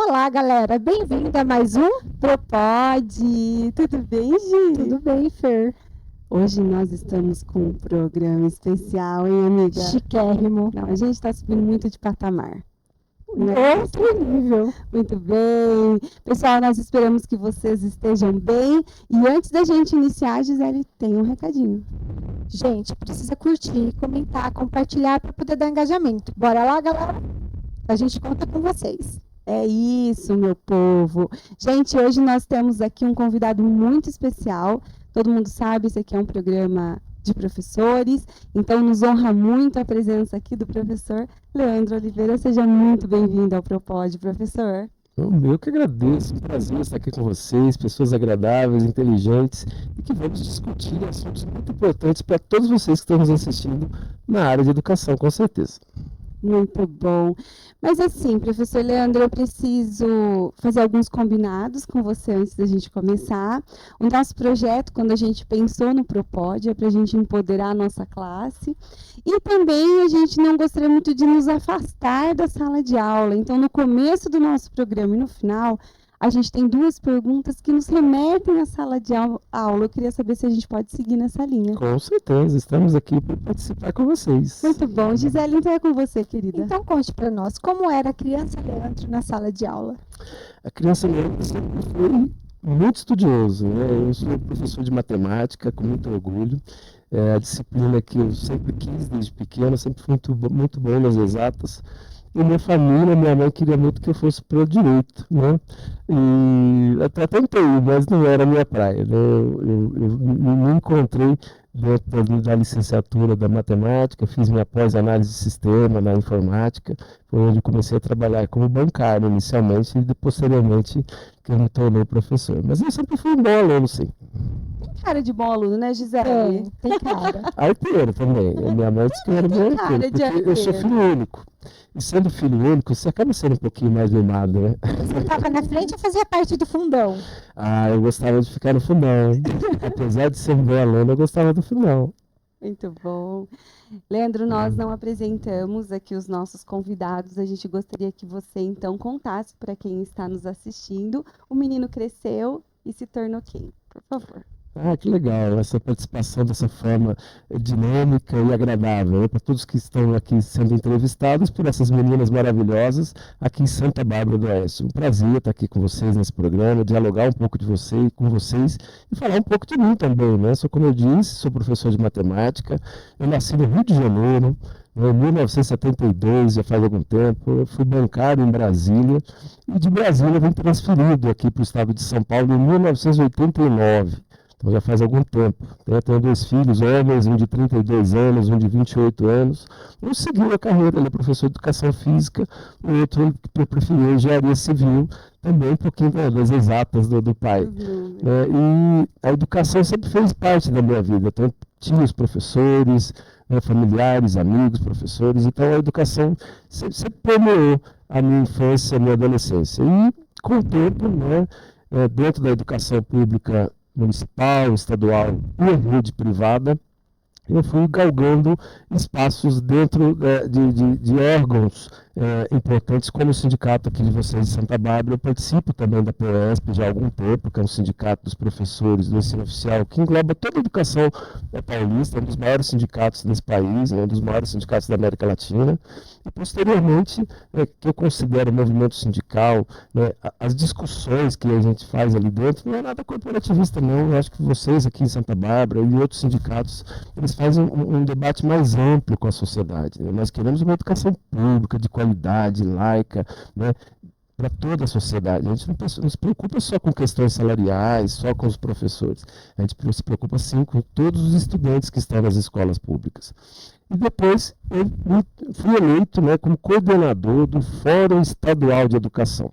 Olá, galera. Bem-vinda a mais um Propode. Tudo bem, Gi? Tudo bem, Fer? Hoje nós estamos com um programa especial, hein, amiga? Chiquérrimo. Não, a gente está subindo muito de patamar. Outro nível. Muito bem. Pessoal, nós esperamos que vocês estejam bem. E antes da gente iniciar, a Gisele tem um recadinho. Gente, precisa curtir, comentar, compartilhar para poder dar engajamento. Bora lá, galera? A gente conta com vocês. É isso, meu povo. Gente, hoje nós temos aqui um convidado muito especial. Todo mundo sabe, esse aqui é um programa de professores, então nos honra muito a presença aqui do professor Leandro Oliveira. Seja muito bem-vindo ao Propode, professor. Eu que agradeço, um prazer estar aqui com vocês, pessoas agradáveis, inteligentes, e que vamos discutir assuntos muito importantes para todos vocês que estão nos assistindo na área de educação, com certeza. Muito bom. Mas assim, professor Leandro, eu preciso fazer alguns combinados com você antes da gente começar. O nosso projeto, quando a gente pensou no Propode, é para a gente empoderar a nossa classe. E também a gente não gostaria muito de nos afastar da sala de aula. Então, no começo do nosso programa e no final, a gente tem duas perguntas que nos remetem à sala de aula. Eu queria saber se a gente pode seguir nessa linha. Com certeza, estamos aqui para participar com vocês. Muito bom. Gisele, então é com você, querida. Então, conte para nós, como era a criança Leandro na sala de aula? A criança Leandro sempre foi muito estudioso, né? Eu sou professor de matemática, com muito orgulho. É a disciplina que eu sempre quis desde pequeno, sempre fui muito bom nas exatas. E minha família, minha mãe queria muito que eu fosse para o direito, né? E até tentei, mas não era a minha praia, né? Eu me encontrei dentro da licenciatura da matemática, fiz minha pós-análise de sistema na informática, foi onde comecei a trabalhar como bancário inicialmente e posteriormente que eu me tornei professor. Mas eu sempre fui um bom aluno, sim. Tem cara de bom aluno, né, Gisele? Tem cara. Arteiro também. Minha mãe disse que eu era bom arteiro, porque eu sou filho único. E sendo filho único, você acaba sendo um pouquinho mais mimado, né? Você estava na frente ou fazia parte do fundão? Ah, eu gostava de ficar no fundão. Apesar de ser um bom aluno, eu gostava do fundão. Muito bom. Leandro, nós não apresentamos aqui os nossos convidados. A gente gostaria que você, então, contasse para quem está nos assistindo. O menino cresceu e se tornou quem? Por favor. Ah, que legal, essa participação dessa forma dinâmica e agradável, né, para todos que estão aqui sendo entrevistados por essas meninas maravilhosas aqui em Santa Bárbara do Oeste. Um prazer estar aqui com vocês nesse programa, dialogar um pouco de você, com vocês e falar um pouco de mim também, né? Como eu disse, sou professor de matemática, eu nasci no Rio de Janeiro, em 1972, já faz algum tempo. Eu fui bancário em Brasília e de Brasília eu vim transferido aqui para o estado de São Paulo em 1989. Então já faz algum tempo. Eu tenho dois filhos, homens, um de 32 anos, um de 28 anos. Um seguiu a carreira, ele é professor de educação física, o outro preferiu engenharia civil, também um pouquinho das exatas do pai. E a educação sempre fez parte da minha vida. Então, tinha os professores, familiares, amigos, professores. Então, a educação sempre permeou a minha infância, a minha adolescência. E, com o tempo, dentro da educação pública municipal, estadual e rede privada, eu fui galgando espaços dentro de órgãos importantes, como o sindicato aqui de vocês de Santa Bárbara. Eu participo também da POESP já há algum tempo, que é um sindicato dos professores do ensino oficial, que engloba toda a educação paulista, um dos maiores sindicatos desse país, um dos maiores sindicatos da América Latina. E, posteriormente, que eu considero o movimento sindical, as discussões que a gente faz ali dentro, não é nada corporativista, não. Eu acho que vocês aqui em Santa Bárbara e outros sindicatos, eles fazem um debate mais amplo com a sociedade. Nós queremos uma educação pública, de qualidade, laica, para toda a sociedade. A gente não se preocupa só com questões salariais, só com os professores. A gente se preocupa, sim, com todos os estudantes que estão nas escolas públicas. E depois eu fui eleito como coordenador do Fórum Estadual de Educação.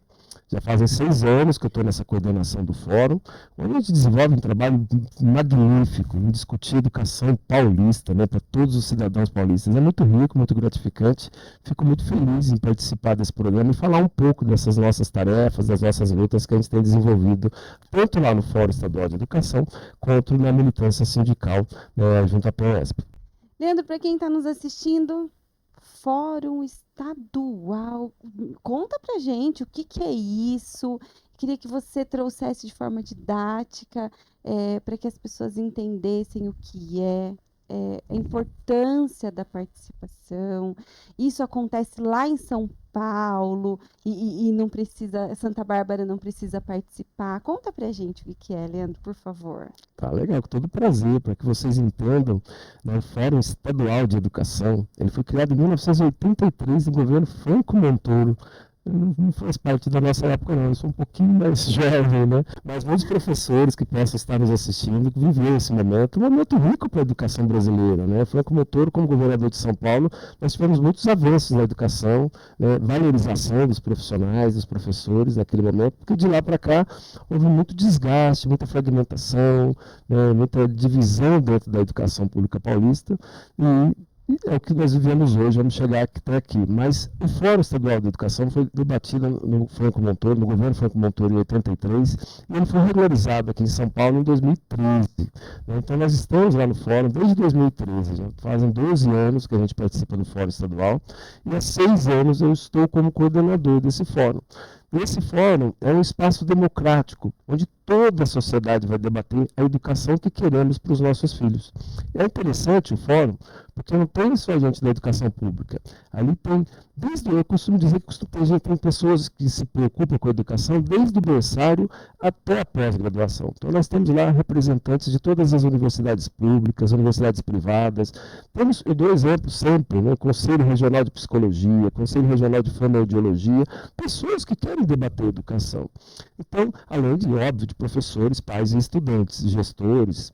Já fazem 6 anos que eu estou nessa coordenação do fórum, onde a gente desenvolve um trabalho magnífico em discutir educação paulista, para todos os cidadãos paulistas. É muito rico, muito gratificante. Fico muito feliz em participar desse programa e falar um pouco dessas nossas tarefas, das nossas lutas que a gente tem desenvolvido, tanto lá no Fórum Estadual de Educação, quanto na militância sindical junto à POESP. Leandro, para quem está nos assistindo, Fórum Estadual. Conta pra gente o que é isso. Queria que você trouxesse de forma didática, para que as pessoas entendessem o que a importância da participação. Isso acontece lá em São Paulo e não precisa, Santa Bárbara não precisa participar. Conta pra gente o que é, Leandro, por favor. Tá legal, com todo prazer, para que vocês entendam, né, o Fórum Estadual de Educação, ele foi criado em 1983 no governo Franco Montoro. Não faz parte da nossa época, não. Eu sou um pouquinho mais jovem, né? Mas muitos professores que possam estar nos assistindo viveram esse momento, um momento rico para a educação brasileira, né? Franco Montoro, como governador de São Paulo, nós tivemos muitos avanços na educação, né? Valorização dos profissionais, dos professores naquele momento, porque de lá para cá houve muito desgaste, muita fragmentação, né? Muita divisão dentro da educação pública paulista e é o que nós vivemos hoje, vamos chegar até aqui. Mas o Fórum Estadual de Educação foi debatido no Franco Montoro, no governo Franco Montoro em 83, e ele foi regularizado aqui em São Paulo em 2013. Então nós estamos lá no Fórum desde 2013, já fazem 12 anos que a gente participa do Fórum Estadual, e há 6 anos eu estou como coordenador desse fórum. Esse fórum é um espaço democrático, onde toda a sociedade vai debater a educação que queremos para os nossos filhos. É interessante o fórum, porque não tem só gente da educação pública. Ali tem, eu costumo dizer que tem pessoas que se preocupam com a educação desde o berçário até a pós-graduação. Então nós temos lá representantes de todas as universidades públicas, universidades privadas. Eu dou exemplo sempre, né? Conselho Regional de Psicologia, Conselho Regional de Fonoaudiologia, pessoas que querem debater educação. Então, além de, óbvio, de professores, pais e estudantes, gestores.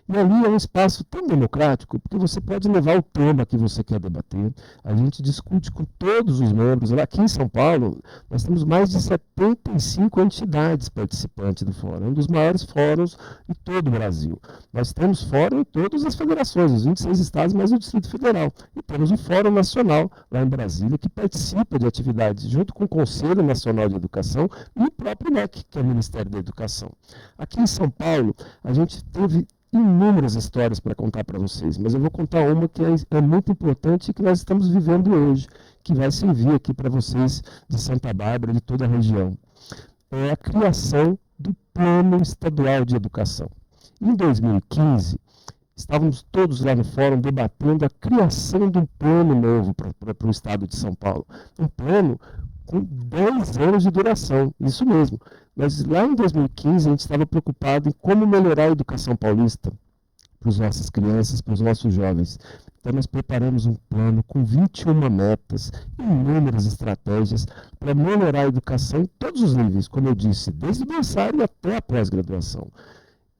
E ali é um espaço tão democrático, porque você pode levar o tema que você quer debater. A gente discute com todos os membros. Lá aqui em São Paulo, nós temos mais de 75 entidades participantes do fórum. É um dos maiores fóruns de todo o Brasil. Nós temos fórum em todas as federações, os 26 estados, mais o Distrito Federal. E temos o Fórum Nacional, lá em Brasília, que participa de atividades junto com o Conselho Nacional de Educação e o próprio MEC, que é o Ministério da Educação. Aqui em São Paulo, a gente teve inúmeras histórias para contar para vocês, mas eu vou contar uma que é muito importante e que nós estamos vivendo hoje, que vai servir aqui para vocês de Santa Bárbara e de toda a região. É a criação do Plano Estadual de Educação. Em 2015, estávamos todos lá no fórum debatendo a criação de um plano novo para o estado de São Paulo. Um plano com 10 anos de duração, isso mesmo. Mas lá em 2015 a gente estava preocupado em como melhorar a educação paulista para as nossas crianças, para os nossos jovens. Então nós preparamos um plano com 21 metas, inúmeras estratégias para melhorar a educação em todos os níveis, como eu disse, desde o berçário até a pós-graduação.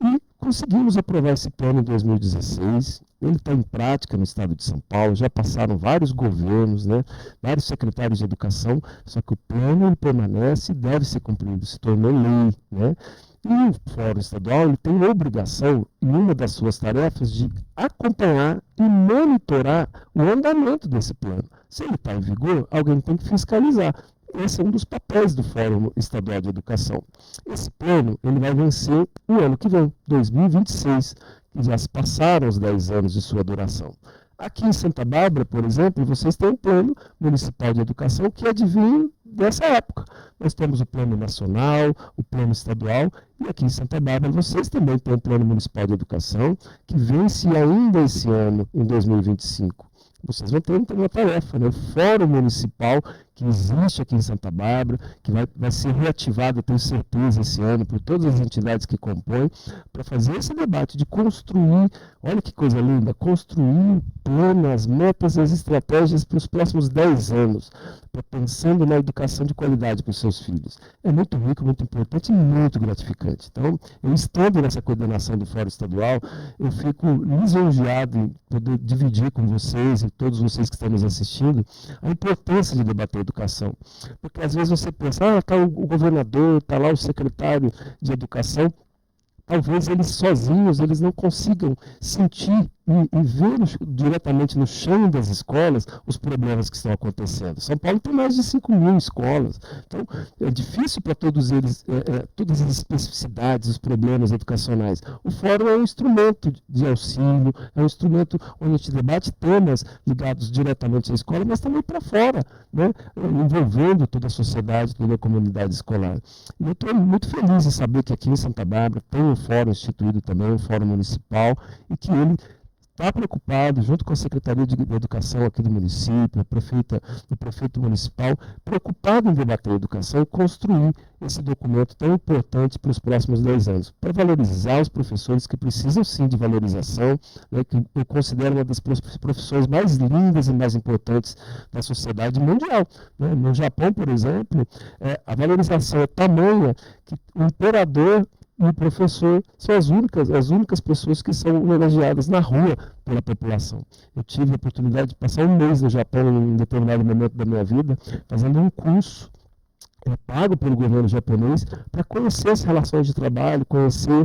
E conseguimos aprovar esse plano em 2016, ele está em prática no estado de São Paulo, já passaram vários governos, né, vários secretários de educação, só que o plano ele permanece e deve ser cumprido, se tornou lei. Né? E o Fórum Estadual ele tem a obrigação, em uma das suas tarefas, de acompanhar e monitorar o andamento desse plano. Se ele está em vigor, alguém tem que fiscalizar. Esse é um dos papéis do Fórum Estadual de Educação. Esse plano ele vai vencer o ano que vem, 2026, que já se passaram os 10 anos de sua duração. Aqui em Santa Bárbara, por exemplo, vocês têm um plano municipal de educação que advém dessa época. Nós temos o plano nacional, o plano estadual, e aqui em Santa Bárbara vocês também têm um plano municipal de educação que vence ainda esse ano, em 2025. Vocês vão ter uma tarefa, né? O Fórum Municipal que existe aqui em Santa Bárbara, que vai ser reativado, eu tenho certeza, esse ano, por todas as entidades que compõem, para fazer esse debate de construir, olha que coisa linda, construir um plano, as metas e as estratégias para os próximos 10 anos, pensando na educação de qualidade para os seus filhos. É muito rico, muito importante e muito gratificante. Então, eu estando nessa coordenação do Fórum Estadual, eu fico lisonjeado em poder dividir com vocês e todos vocês que estão nos assistindo a importância de debater educação. Porque às vezes você pensa, está o governador, está lá o secretário de educação, talvez eles sozinhos eles não consigam sentir e ver diretamente no chão das escolas os problemas que estão acontecendo. São Paulo tem mais de 5.000 escolas, então é difícil para todos eles, todas as especificidades, os problemas educacionais. O fórum é um instrumento de auxílio, é um instrumento onde a gente debate temas ligados diretamente à escola, mas também para fora, né? Envolvendo toda a sociedade, toda a comunidade escolar. E eu estou muito feliz em saber que aqui em Santa Bárbara tem um fórum instituído também, um fórum municipal, e que ele está preocupado, junto com a Secretaria de Educação aqui do município, o prefeito municipal, preocupado em debater a educação e construir esse documento tão importante para os próximos 10 anos, para valorizar os professores que precisam sim de valorização, né, que eu considero uma das profissões mais lindas e mais importantes da sociedade mundial. Né? No Japão, por exemplo, a valorização é tamanha que o imperador e o professor são as únicas pessoas que são homenageadas na rua pela população. Eu tive a oportunidade de passar um mês no Japão em um determinado momento da minha vida, fazendo um curso pago pelo governo japonês para conhecer as relações de trabalho, conhecer,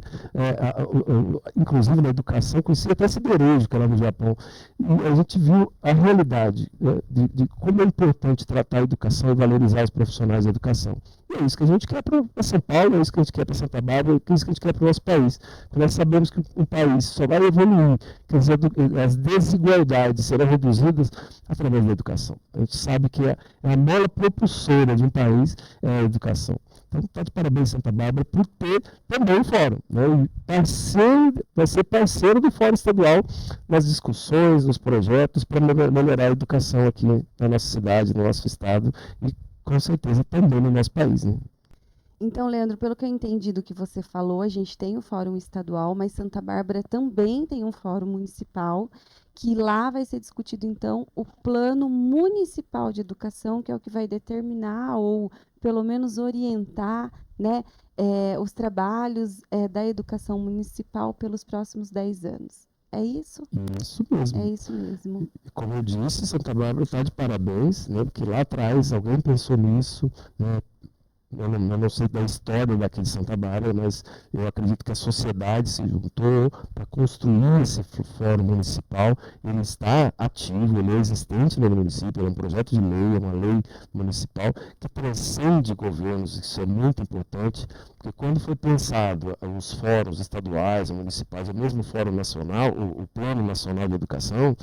inclusive na educação, conhecer até siderejo, que era no Japão. E a gente viu a realidade, né, de como é importante tratar a educação e valorizar os profissionais da educação. E é isso que a gente quer para São Paulo, é isso que a gente quer para Santa Bárbara, é isso que a gente quer para o nosso país. Porque nós sabemos que um país só vai evoluir, quer dizer, as desigualdades serão reduzidas através da educação. A gente sabe que é a mola propulsora de um país é a educação. Então, está de parabéns, Santa Bárbara, por ter também o fórum. Né? Vai ser parceiro do Fórum Estadual nas discussões, nos projetos, para melhorar a educação aqui na nossa cidade, no nosso estado e, com certeza, também no nosso país. Né? Então, Leandro, pelo que eu entendi do que você falou, a gente tem o Fórum Estadual, mas Santa Bárbara também tem um Fórum Municipal, que lá vai ser discutido, então, o Plano Municipal de Educação, que é o que vai determinar ou, pelo menos, orientar, né, os trabalhos da educação municipal pelos próximos 10 anos. É isso? Isso mesmo. É isso mesmo. Como eu disse, Santa Bárbara está de parabéns, né, porque lá atrás alguém pensou nisso, né. Eu não sei da história daqui de Santa Bárbara, mas eu acredito que a sociedade se juntou para construir esse fórum municipal. Ele está ativo, ele é existente no município, é um projeto de lei, é uma lei municipal que transcende governos, isso é muito importante, porque quando foi pensado os fóruns estaduais, municipais, o mesmo fórum nacional, o Plano Nacional de Educação,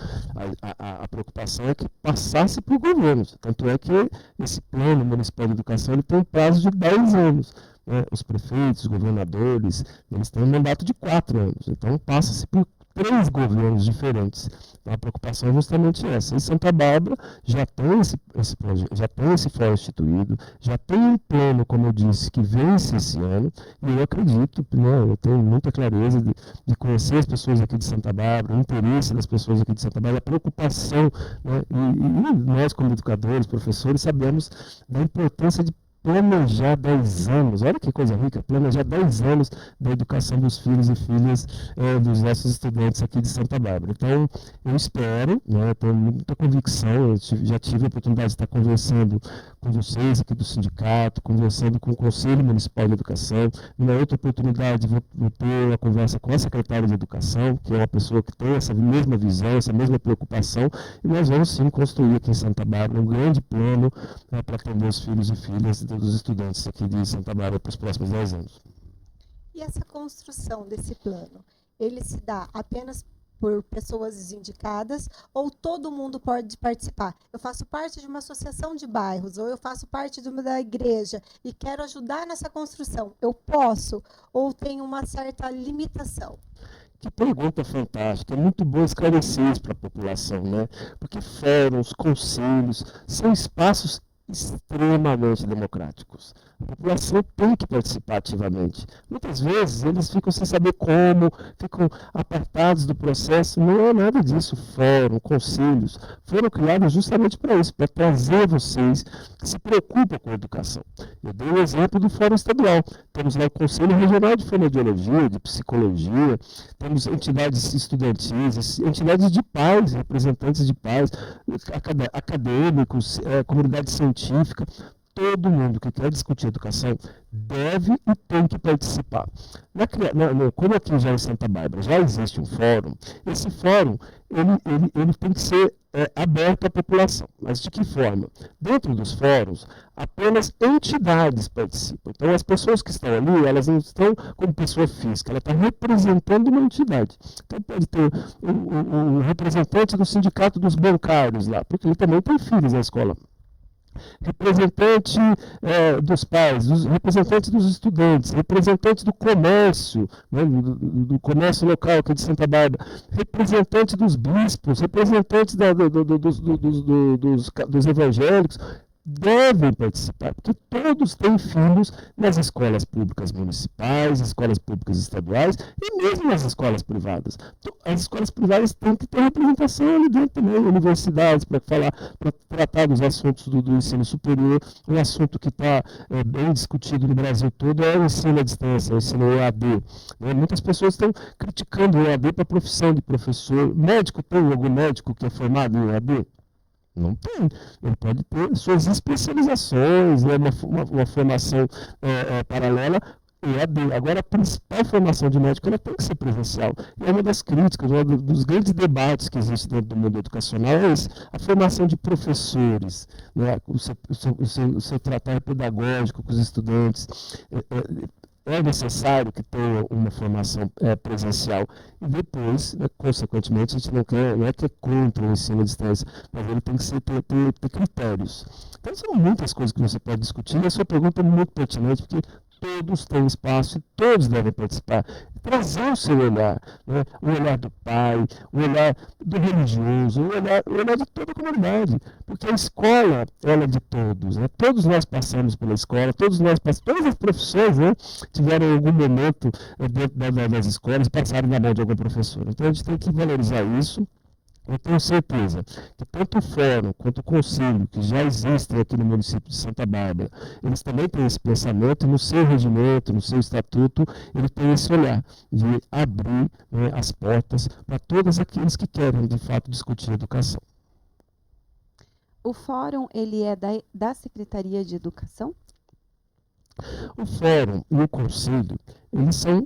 a preocupação é que passasse por governos. Tanto é que esse Plano Municipal de Educação ele tem um prazo de 10 anos. Né? Os prefeitos, os governadores, eles têm um mandato de 4 anos. Então, passa-se por 3 governos diferentes. Então, a preocupação é justamente essa. Em Santa Bárbara já tem esse fórum instituído, já tem um plano, como eu disse, que vence esse ano, e eu acredito, né, eu tenho muita clareza de conhecer as pessoas aqui de Santa Bárbara, o interesse das pessoas aqui de Santa Bárbara, a preocupação, né, e nós, como educadores, professores, sabemos da importância de planejar 10 anos, olha que coisa rica, planejar 10 anos da educação dos filhos e filhas dos nossos estudantes aqui de Santa Bárbara. Então, eu espero, né, tenho muita convicção, eu já tive a oportunidade de estar conversando com vocês aqui do sindicato, conversando com o Conselho Municipal de Educação, numa outra oportunidade vou ter uma conversa com a secretária de Educação, que é uma pessoa que tem essa mesma visão, essa mesma preocupação, e nós vamos sim construir aqui em Santa Bárbara um grande plano para atender os filhos e filhas dos estudantes aqui de Santa Bárbara para os próximos 10 anos. E essa construção desse plano, ele se dá apenas por pessoas indicadas ou todo mundo pode participar? Eu faço parte de uma associação de bairros ou eu faço parte da igreja e quero ajudar nessa construção. Eu posso ou tem uma certa limitação? Que pergunta fantástica, é muito bom esclarecer isso para a população, né? Porque fóruns, conselhos, são espaços extremamente democráticos. A população tem que participar ativamente. Muitas vezes eles ficam sem saber como, ficam apartados do processo. Não é nada disso. Fórum, conselhos foram criados justamente para isso, para trazer vocês que se preocupam com a educação. Eu dei o exemplo do Fórum Estadual. Temos lá o Conselho Regional de Fonoaudiologia, de Psicologia, temos entidades estudantis, entidades de pais, representantes de pais, acadêmicos, comunidade científica. todo mundo que quer discutir educação deve e tem que participar. Como aqui já em Santa Bárbara já existe um fórum, esse fórum ele tem que ser aberto à população. Mas de que forma? Dentro dos fóruns, apenas entidades participam. Então, as pessoas que estão ali, elas não estão como pessoa física, ela está representando uma entidade. Então, pode ter um representante do sindicato dos bancários lá, porque ele também tem filhos na escola. Representante dos pais, representantes dos estudantes, representante do comércio, né, do comércio local aqui de Santa Bárbara, representante dos bispos, representantes dos evangélicos, devem participar, porque todos têm filhos nas escolas públicas municipais, escolas públicas estaduais e mesmo nas escolas privadas. As escolas privadas têm que ter representação ali dentro também, universidades, para tratar dos assuntos do ensino superior. Um assunto que está bem discutido no Brasil todo é o ensino à distância, o ensino EAD. Né? Muitas pessoas estão criticando o EAD para a profissão de professor. Médico, tem algum médico que é formado em EAD? Não tem. Ele pode ter suas especializações, né, uma formação paralela, EAD. Agora, a principal formação de médico ela tem que ser presencial. E é uma das críticas, um dos grandes debates que existe dentro do mundo educacional é esse, a formação de professores, né, o seu tratar pedagógico com os estudantes. É necessário que tenha uma formação presencial e depois, né, consequentemente, a gente não é que é contra o ensino à distância, mas ele tem que ter critérios. Então, são muitas coisas que você pode discutir e a sua pergunta é muito pertinente, porque todos têm espaço e todos devem participar. Trazer o seu olhar, né? O olhar do pai, o olhar do religioso, o olhar de toda a comunidade, porque a escola ela é de todos, né? Todos nós passamos pela escola, todas as profissões, né, tiveram algum momento dentro das escolas, passaram na mão de algum professor. Então a gente tem que valorizar isso. Eu tenho certeza que tanto o Fórum quanto o Conselho, que já existem aqui no município de Santa Bárbara, eles também têm esse pensamento, e no seu regimento, no seu estatuto, ele tem esse olhar de abrir, né, as portas para todos aqueles que querem, de fato, discutir educação. O Fórum, ele é da Secretaria de Educação? O Fórum e o Conselho, eles são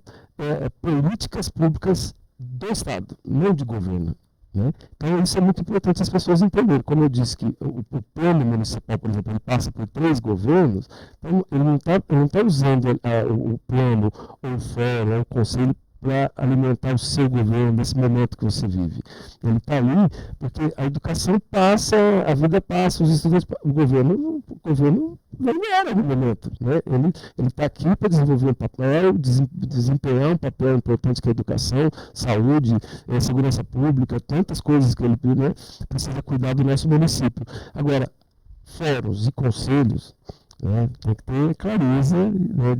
políticas públicas do Estado, não de governo. Né? Então, isso é muito importante as pessoas entenderem. Como eu disse que o plano municipal, por exemplo, ele passa por 3 governos, então ele não tá usando o plano, ou o fórum, ou o conselho para alimentar o seu governo nesse momento que você vive. Ele está ali porque a educação passa, a vida passa, os estudantes, o governo vai embora no momento. Né? Ele está aqui para desenvolver um papel, desempenhar um papel importante que é a educação, saúde, segurança pública, tantas coisas que ele, né, precisa cuidar do nosso município. Agora, fóruns e conselhos, né, tem que ter clareza, né,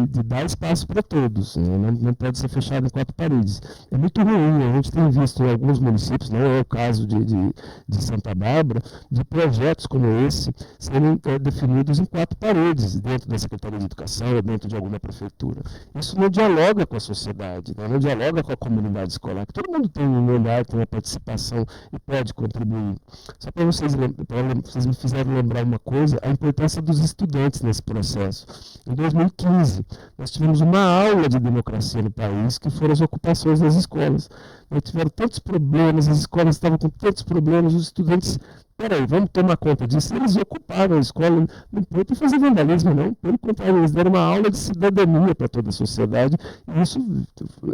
de dar espaço para todos, né, não pode ser fechado em 4 paredes. É muito ruim, a gente tem visto em alguns municípios, não é o caso de Santa Bárbara, de projetos como esse serem definidos em 4 paredes, dentro da Secretaria de Educação, dentro de alguma prefeitura. Isso não dialoga com a sociedade, né, não dialoga com a comunidade escolar, que todo mundo tem um olhar, tem uma participação e pode contribuir. Só para vocês me fizeram lembrar uma coisa, a importância dos estudantes nesse processo. Em 2015, nós tivemos uma aula de democracia no país, que foram as ocupações das escolas. Nós tiveram tantos problemas, as escolas estavam com tantos problemas, os estudantes, peraí, vamos tomar conta disso. Eles ocuparam a escola, não foi para fazer vandalismo, não. Pelo contrário, eles deram uma aula de cidadania para toda a sociedade, e isso,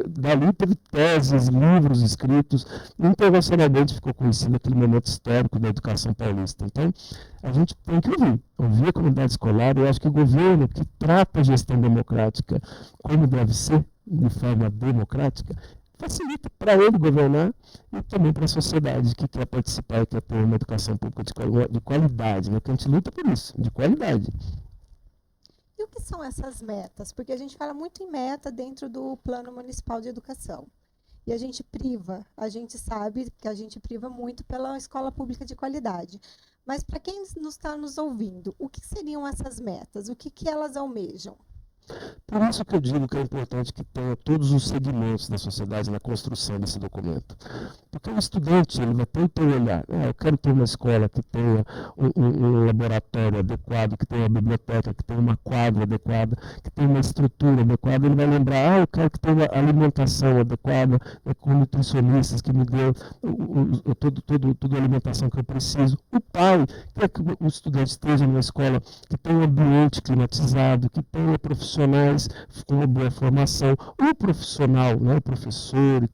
dali teve teses, livros escritos, internacionalmente ficou conhecido aquele momento histórico da educação paulista. Então, a gente tem que ouvir a comunidade escolar. Eu acho que o governo que trata a gestão democrática como deve ser, de forma democrática, facilita para ele governar e também para a sociedade que quer participar e quer ter uma educação pública de qualidade, né? Que a gente luta por isso, de qualidade. E o que são essas metas? Porque a gente fala muito em meta dentro do Plano Municipal de Educação. E a gente sabe que a gente priva muito pela escola pública de qualidade. Mas para quem está nos ouvindo, o que seriam essas metas? O que elas almejam? Por isso que eu digo que é importante que tenha todos os segmentos da sociedade na construção desse documento. Porque o estudante ele vai ter o teu olhar. Eu quero ter uma escola que tenha um laboratório adequado, que tenha uma biblioteca, que tenha uma quadra adequada, que tenha uma estrutura adequada. Ele vai lembrar, eu quero que tenha uma alimentação adequada, com nutricionistas que me dê toda a alimentação que eu preciso. O pai quer que o estudante esteja numa escola que tenha um ambiente climatizado, que tenha profissionais com uma boa formação. O profissional, né, o professor e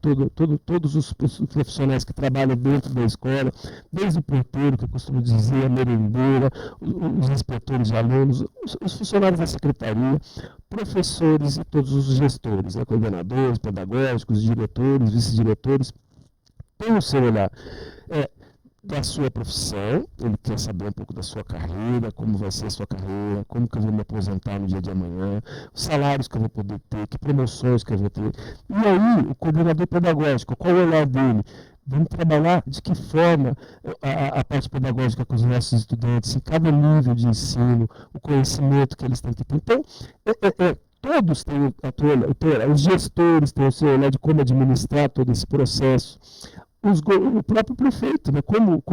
todos os profissionais que trabalham dentro da escola, desde o porteiro, que eu costumo dizer, a merendeira, os inspetores de alunos, os funcionários da secretaria, professores e todos os gestores, né, coordenadores, pedagógicos, diretores, vice-diretores, tem o seu olhar da sua profissão, ele quer saber um pouco da sua carreira, como vai ser a sua carreira, como que eu vou me aposentar no dia de amanhã, os salários que eu vou poder ter, que promoções que eu vou ter. E aí, o coordenador pedagógico, qual é o olhar dele? Vamos trabalhar de que forma a parte pedagógica com os nossos estudantes, em cada nível de ensino, o conhecimento que eles têm que ter. Então, todos têm os gestores têm o seu olhar de como administrar todo esse processo. O próprio prefeito, né? Como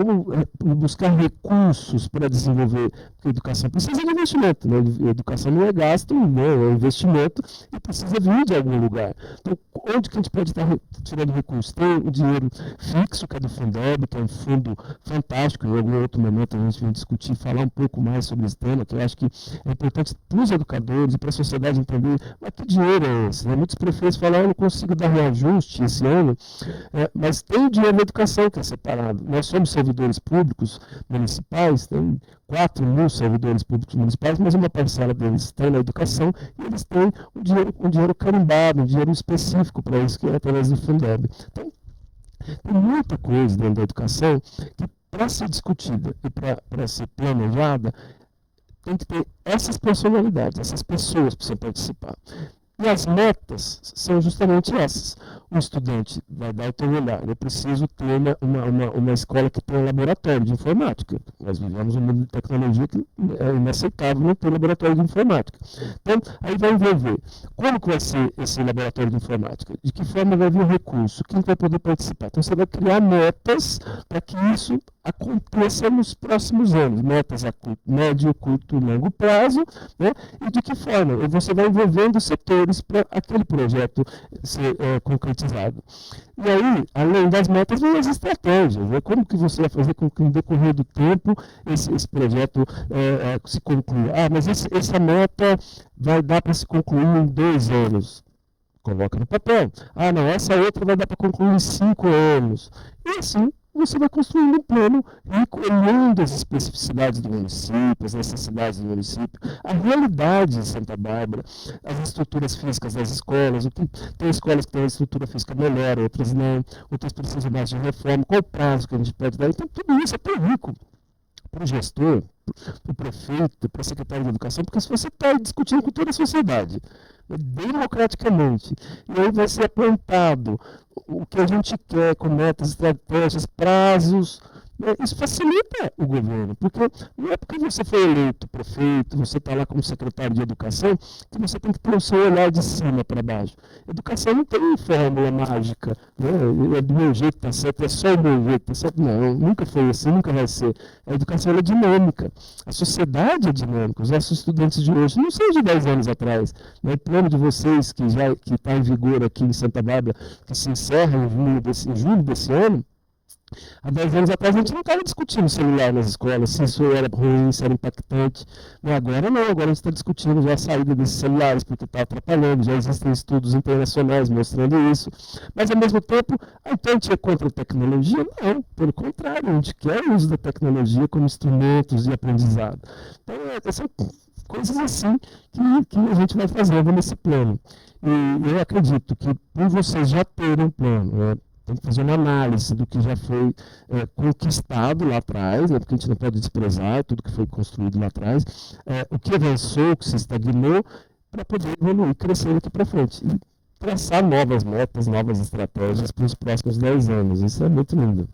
buscar recursos para desenvolver a educação. Precisa de investimento, né? A educação não é gasto, né? É investimento e precisa vir de algum lugar. Então, onde que a gente pode estar tirando recursos? Tem o dinheiro fixo, que é do Fundeb, que é um fundo fantástico. Em algum outro momento a gente vai discutir, falar um pouco mais sobre esse tema, que eu acho que é importante para os educadores e para a sociedade entender, mas que dinheiro é esse? Né? Muitos prefeitos falam, eu não consigo dar reajuste esse ano, mas tem o dinheiro da educação que é separado. Nós somos servidores públicos municipais, tem 4 mil servidores públicos municipais, mas uma parcela deles está na educação e eles têm um dinheiro carimbado, um dinheiro específico para isso, que é através do Fundeb. Então, tem muita coisa dentro da educação que, para ser discutida e para ser planejada, tem que ter essas personalidades, essas pessoas precisam participar. E as metas são justamente essas. O estudante vai dar o teu olhar. Eu preciso ter uma escola que tenha um laboratório de informática. Nós vivemos um mundo de tecnologia que é inaceitável não ter laboratório de informática. Então, aí vai envolver como que vai ser esse laboratório de informática, de que forma vai vir o recurso, quem vai poder participar. Então, você vai criar metas para que isso aconteça nos próximos anos, metas a médio, curto e longo prazo, né? E de que forma você vai envolvendo setores para aquele projeto ser concretizado. E aí, além das metas, vem as estratégias, né? Como que você vai fazer com que no decorrer do tempo esse projeto se conclua. Mas essa meta vai dar para se concluir em 2 anos. Coloca no papel. Não, essa outra vai dar para concluir em 5 anos. E assim, você vai construindo um plano olhando as especificidades do município, as necessidades do município, a realidade de Santa Bárbara, as estruturas físicas das escolas. Tem escolas que têm uma estrutura física melhor, outras não, outras precisam mais de reforma, qual o prazo que a gente pode dar. Então, tudo isso é tão rico para o gestor, para o prefeito, para a secretária de educação, porque se você está discutindo com toda a sociedade, democraticamente, e aí vai ser apontado o que a gente quer com metas, estratégias, prazos, isso facilita o governo, porque não é porque você foi eleito prefeito, você está lá como secretário de educação, que você tem que ter o seu olhar de cima para baixo. Educação não tem fórmula mágica, né? É do meu jeito está certo, é só o meu jeito está certo. Não, nunca foi assim, nunca vai ser. A educação é dinâmica, a sociedade é dinâmica, os nossos estudantes de hoje não são de 10 anos atrás. Né? O plano de vocês, que está em vigor aqui em Santa Bárbara, que se encerra em julho desse ano, há 10 anos atrás a gente não estava discutindo celular nas escolas, se isso era ruim, se era impactante. Agora não, agora a gente está discutindo já a saída desses celulares, porque está atrapalhando, já existem estudos internacionais mostrando isso. Mas ao mesmo tempo, então a gente é contra a tecnologia? Não, pelo contrário, a gente quer o uso da tecnologia como instrumentos de aprendizado. Então, são coisas assim que a gente vai fazendo nesse plano. E eu acredito que por vocês já terem um plano, tem que fazer uma análise do que já foi conquistado lá atrás, porque a gente não pode desprezar tudo que foi construído lá atrás, o que avançou, o que se estagnou, para poder evoluir, crescer daqui para frente. E traçar novas metas, novas estratégias para os próximos 10 anos. Isso é muito lindo.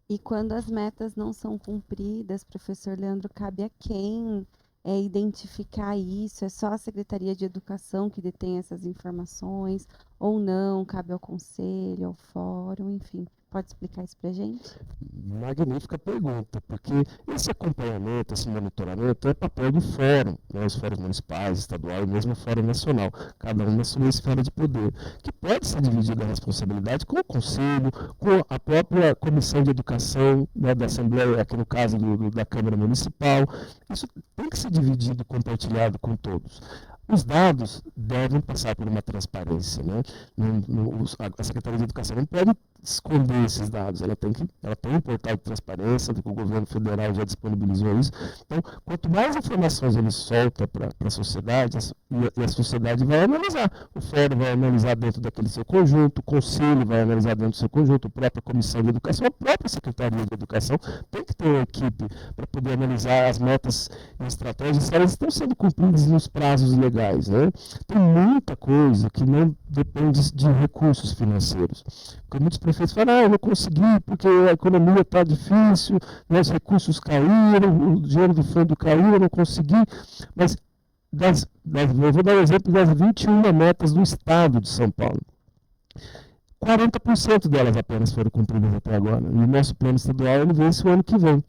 E quando as metas não são cumpridas, professor Leandro, cabe a quem identificar isso? É só a Secretaria de Educação que detém essas informações? Ou não? Cabe ao conselho, ao fórum, enfim. Pode explicar isso para a gente? Magnífica pergunta, porque esse acompanhamento, esse monitoramento é papel do fórum, né, os fóruns municipais, estadual e mesmo o fórum nacional, cada um na sua esfera de poder, que pode ser dividida a responsabilidade com o conselho, com a própria comissão de educação, né, da Assembleia, aqui no caso da Câmara Municipal. Isso tem que ser dividido, compartilhado com todos. Os dados devem passar por uma transparência, né? A Secretaria de Educação não pode esconder esses dados, ela tem um portal de transparência, que o governo federal já disponibilizou isso. Então, quanto mais informações ele solta para a sociedade, e a sociedade vai analisar, o fórum vai analisar dentro daquele seu conjunto, o conselho vai analisar dentro do seu conjunto, a própria comissão de educação, a própria Secretaria de Educação tem que ter uma equipe para poder analisar as metas e estratégias, se elas estão sendo cumpridas nos prazos legais, né? Tem muita coisa que não depende de recursos financeiros. Porque muitos prefeitos falam, eu não consegui porque a economia está difícil, né, os recursos caíram, o dinheiro do fundo caiu, eu não consegui. Mas eu vou dar um exemplo das 21 metas do Estado de São Paulo. 40% delas apenas foram cumpridas até agora. E o nosso plano estadual ele vence o ano que vem.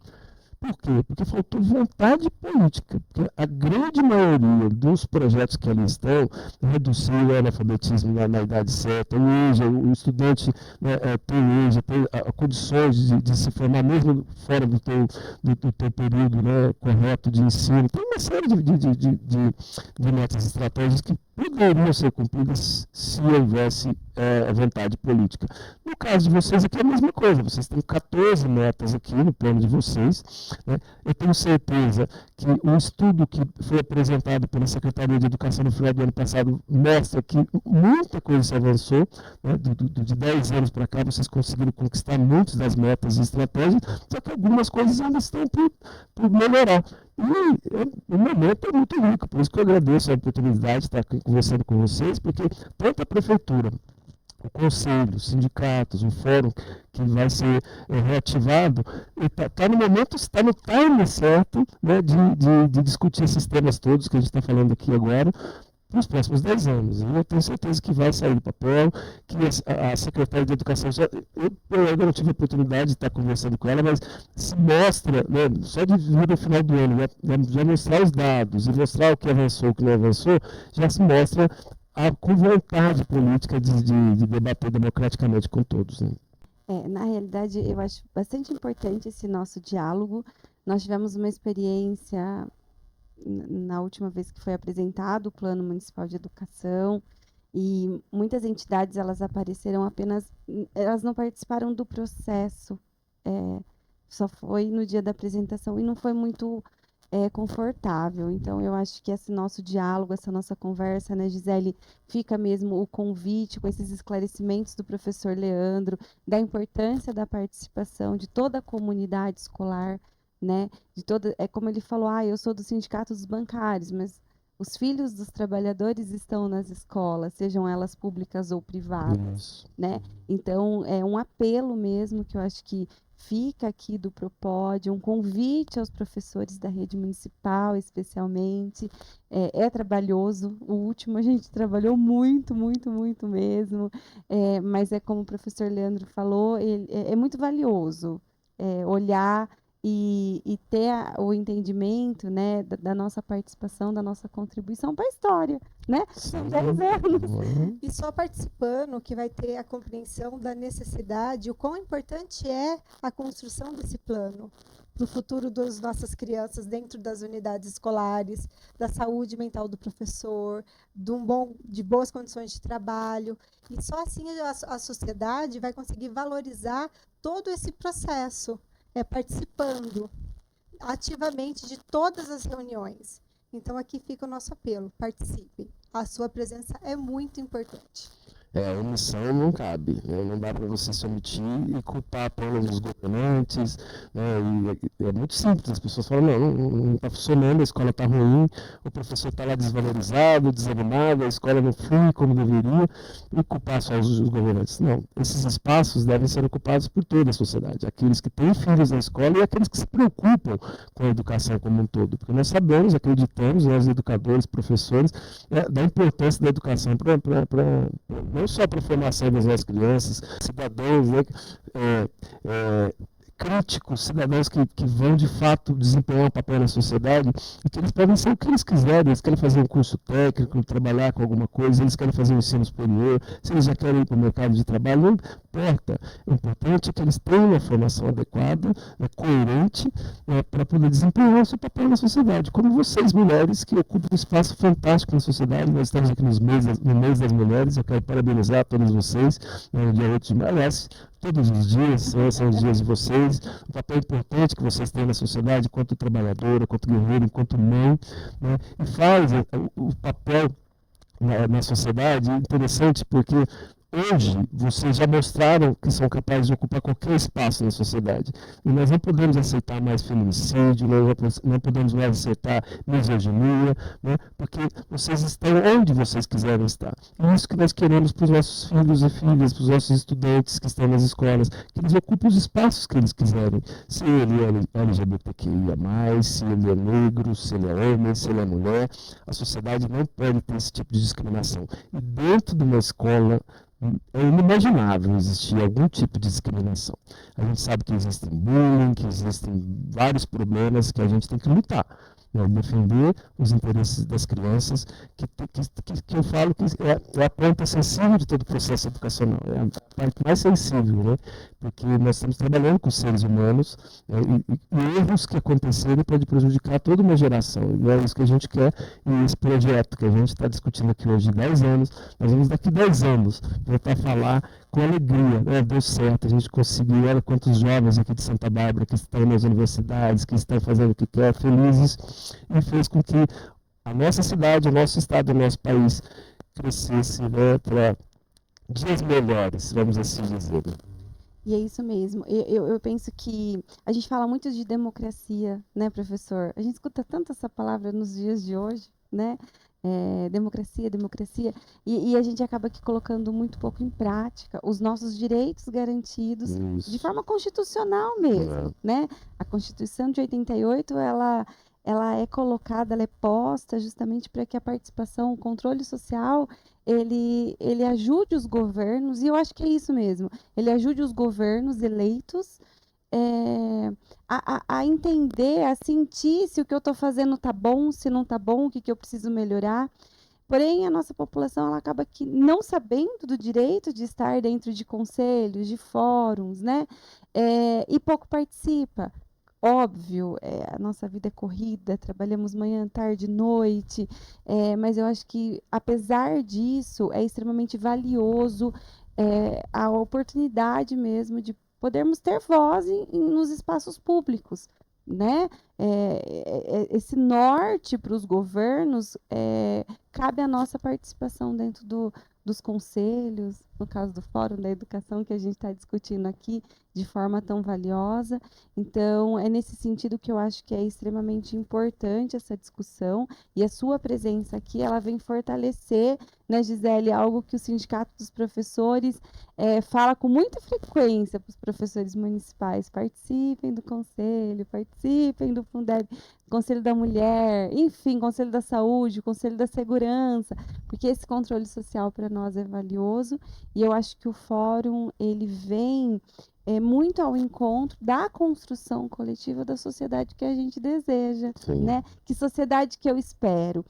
Por quê? Porque faltou vontade política. Porque a grande maioria dos projetos que ali estão, reduzir o analfabetismo na idade certa, o estudante, né, tem condições de se formar mesmo fora do teu período, né, correto de ensino. Tem uma série de metas estratégias que poderiam ser cumpridas se houvesse vontade política. No caso de vocês aqui é a mesma coisa, vocês têm 14 metas aqui no plano de vocês, né? Eu tenho certeza que o estudo que foi apresentado pela Secretaria de Educação no final do ano passado mostra que muita coisa se avançou, né? De 10 anos para cá vocês conseguiram conquistar muitas das metas e estratégias, só que algumas coisas ainda estão por melhorar. E o momento é muito rico, por isso que eu agradeço a oportunidade de estar aqui conversando com vocês, porque tanto a Prefeitura, o conselho, os sindicatos, o fórum que vai ser reativado, está no momento, está no time certo, né, de discutir esses temas todos que a gente está falando aqui agora, nos próximos 10 anos. E eu tenho certeza que vai sair do papel, que a secretária de Educação, eu ainda não tive a oportunidade de estar conversando com ela, mas se mostra, né, só de vir no final do ano, já mostrar os dados e mostrar o que avançou, o que não avançou, já se mostra com vontade política de debater democraticamente com todos. Né? Na realidade, eu acho bastante importante esse nosso diálogo. Nós tivemos uma experiência na última vez que foi apresentado o Plano Municipal de Educação, e muitas entidades elas apareceram apenas, elas não participaram do processo, só foi no dia da apresentação e não foi muito confortável. Então, eu acho que esse nosso diálogo, essa nossa conversa, né, Gisele, fica mesmo o convite com esses esclarecimentos do professor Leandro, da importância da participação de toda a comunidade escolar, né, como ele falou, eu sou do sindicato dos bancários, mas os filhos dos trabalhadores estão nas escolas, sejam elas públicas ou privadas, né? Então, é um apelo mesmo que eu acho que fica aqui do Propod, um convite aos professores da rede municipal, especialmente. É trabalhoso, o último a gente trabalhou muito, muito, muito mesmo, mas como o professor Leandro falou, é muito valioso olhar e ter o entendimento, né, da nossa participação, da nossa contribuição para a história, né? São 10 anos. E só participando que vai ter a compreensão da necessidade, o quão importante é a construção desse plano para o futuro das nossas crianças dentro das unidades escolares, da saúde mental do professor, de boas condições de trabalho. E só assim a sociedade vai conseguir valorizar todo esse processo. Participando ativamente de todas as reuniões. Então, aqui fica o nosso apelo, participem. A sua presença é muito importante. A omissão não cabe, né? Não dá para você se omitir e culpar apenas os governantes, né? E é muito simples, as pessoas falam, não está funcionando, a escola está ruim, o professor está lá desvalorizado, desanimado, a escola não flui como deveria, e culpar só os governantes. Não, esses espaços devem ser ocupados por toda a sociedade, aqueles que têm filhos na escola e aqueles que se preocupam com a educação como um todo, porque nós sabemos, acreditamos, nós educadores, professores, da importância da educação não só para a formação das nossas crianças, cidadãos, né, críticos, cidadãos que vão de fato desempenhar um papel na sociedade e que eles podem ser o que eles quiserem, eles querem fazer um curso técnico, trabalhar com alguma coisa, eles querem fazer um ensino superior, se eles já querem ir para o mercado de trabalho, não importa. O importante é que eles tenham uma formação adequada, coerente, para poder desempenhar o seu papel na sociedade, como vocês, mulheres, que ocupam um espaço fantástico na sociedade. Nós estamos aqui no mês das mulheres, eu quero parabenizar todos vocês, no dia 8 de maio, aliás, todos os dias, são os dias de vocês, o papel importante que vocês têm na sociedade, enquanto trabalhadora, enquanto guerreira, enquanto mãe, né? E faz o papel na sociedade interessante, porque hoje vocês já mostraram que são capazes de ocupar qualquer espaço na sociedade. E nós não podemos aceitar mais feminicídio, não podemos mais aceitar misoginia, né? Porque vocês estão onde vocês quiserem estar. E isso que nós queremos para os nossos filhos e filhas, para os nossos estudantes que estão nas escolas, que eles ocupem os espaços que eles quiserem. Se ele é LGBTQIA+, se ele é negro, se ele é homem, se ele é mulher, a sociedade não pode ter esse tipo de discriminação. E dentro de uma escola, é inimaginável existir algum tipo de discriminação. A gente sabe que existem bullying, que existem vários problemas que a gente tem que lutar, né? Defender os interesses das crianças, que eu falo que é a ponta sensível de todo o processo educacional, é a parte mais sensível, né? Porque nós estamos trabalhando com seres humanos, né? E erros que acontecerem podem prejudicar toda uma geração, e é isso que a gente quer. E esse projeto que a gente está discutindo aqui hoje de 10 anos, nós vamos daqui 10 anos voltar a falar com alegria, né? Deu certo, a gente conseguiu, olha quantos jovens aqui de Santa Bárbara que estão nas universidades, que estão fazendo o que quer, felizes, e fez com que a nossa cidade, o nosso estado, o nosso país crescesse, né, para dias melhores, vamos assim dizer. E é isso mesmo. Eu penso que a gente fala muito de democracia, né, professor? A gente escuta tanto essa palavra nos dias de hoje, né? Democracia, e a gente acaba aqui colocando muito pouco em prática os nossos direitos garantidos de forma constitucional mesmo, né? A Constituição de 88, ela é colocada, ela é posta justamente para que a participação, o controle social, ele ajude os governos, e eu acho que é isso mesmo, ele ajude os governos eleitos a entender, a sentir se o que eu estou fazendo está bom, se não está bom, o que eu preciso melhorar. Porém, a nossa população ela acaba que não sabendo do direito de estar dentro de conselhos, de fóruns, né? E pouco participa. Óbvio, a nossa vida é corrida, trabalhamos manhã, tarde, noite, mas eu acho que, apesar disso, é extremamente valioso a oportunidade mesmo de podermos ter voz nos espaços públicos, né? Esse norte para os governos, cabe a nossa participação dentro dos conselhos, no caso do Fórum da Educação que a gente está discutindo aqui, de forma tão valiosa. Então, é nesse sentido que eu acho que é extremamente importante essa discussão, e a sua presença aqui, ela vem fortalecer, né, Gisele, algo que o Sindicato dos Professores fala com muita frequência para os professores municipais: participem do conselho, participem do Fundeb, Conselho da Mulher, enfim, Conselho da Saúde, Conselho da Segurança, porque esse controle social para nós é valioso, e eu acho que o fórum, ele vem muito ao encontro da construção coletiva da sociedade que a gente deseja, né? Que sociedade que eu espero?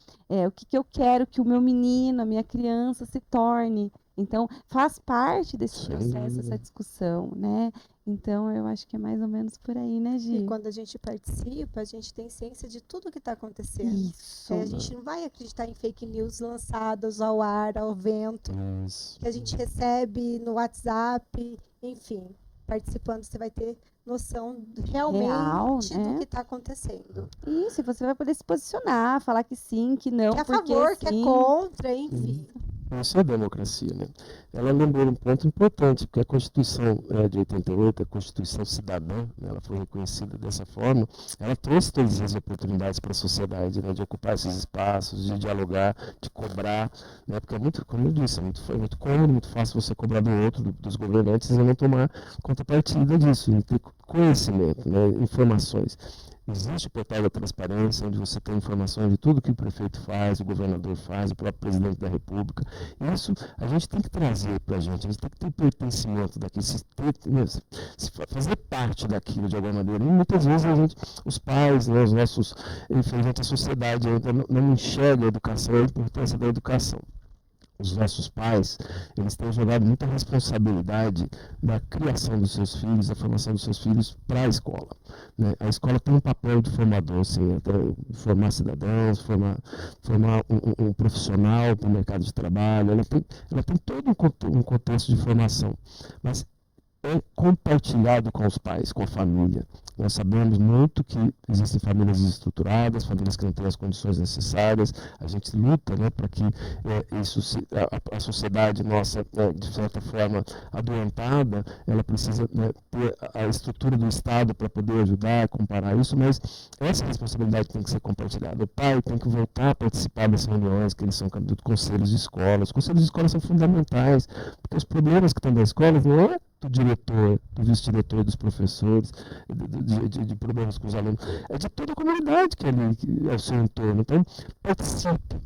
O que eu quero que o meu menino, a minha criança se torne? Então, faz parte desse processo, essa discussão, né? Então, eu acho que é mais ou menos por aí, né, Gi? E quando a gente participa, a gente tem ciência de tudo que está acontecendo. Isso. A gente não vai acreditar em fake news lançadas ao ar, ao vento, que a gente recebe no WhatsApp, enfim. Participando, você vai ter noção realmente do que está acontecendo. Isso, você vai poder se posicionar, falar que sim, que não, que é a favor, que é contra, enfim. Isso é democracia, né? Ela lembrou um ponto importante, porque a Constituição de 88, a Constituição Cidadã, né, ela foi reconhecida dessa forma, ela trouxe todas as oportunidades para a sociedade, né, de ocupar esses espaços, de dialogar, de cobrar, né, porque é muito, como eu disse, é muito cômodo, muito fácil você cobrar do outro, dos governantes, e não tomar contrapartida disso, e ter conhecimento, né, informações. Existe o portal da transparência, onde você tem informações de tudo que o prefeito faz, o governador faz, o próprio presidente da República. Isso a gente tem que trazer para a gente tem que ter pertencimento daquilo, fazer parte daquilo de alguma maneira. E muitas vezes os pais, né, os nossos, infelizmente a sociedade ainda não enxerga a educação, a importância da educação. Os nossos pais, eles têm jogado muita responsabilidade da criação dos seus filhos, da formação dos seus filhos para a escola, né? A escola tem um papel de formador, assim, formar cidadãos, formar um profissional para o mercado de trabalho, ela tem todo um contexto de formação, mas é compartilhado com os pais, com a família. Nós sabemos muito que existem famílias desestruturadas, famílias que não têm as condições necessárias. A gente luta, né, para que a sociedade nossa, de certa forma, adoentada, ela precisa, né, ter a estrutura do Estado para poder ajudar, comparar isso, mas essa responsabilidade tem que ser compartilhada. O pai tem que voltar a participar das reuniões, que eles são dos conselhos de escola. Os conselhos de escola são fundamentais, porque os problemas que estão na escola não é do diretor, do vice-diretor, dos professores, de problemas com os alunos, é de toda a comunidade que é o seu entorno. Então, participe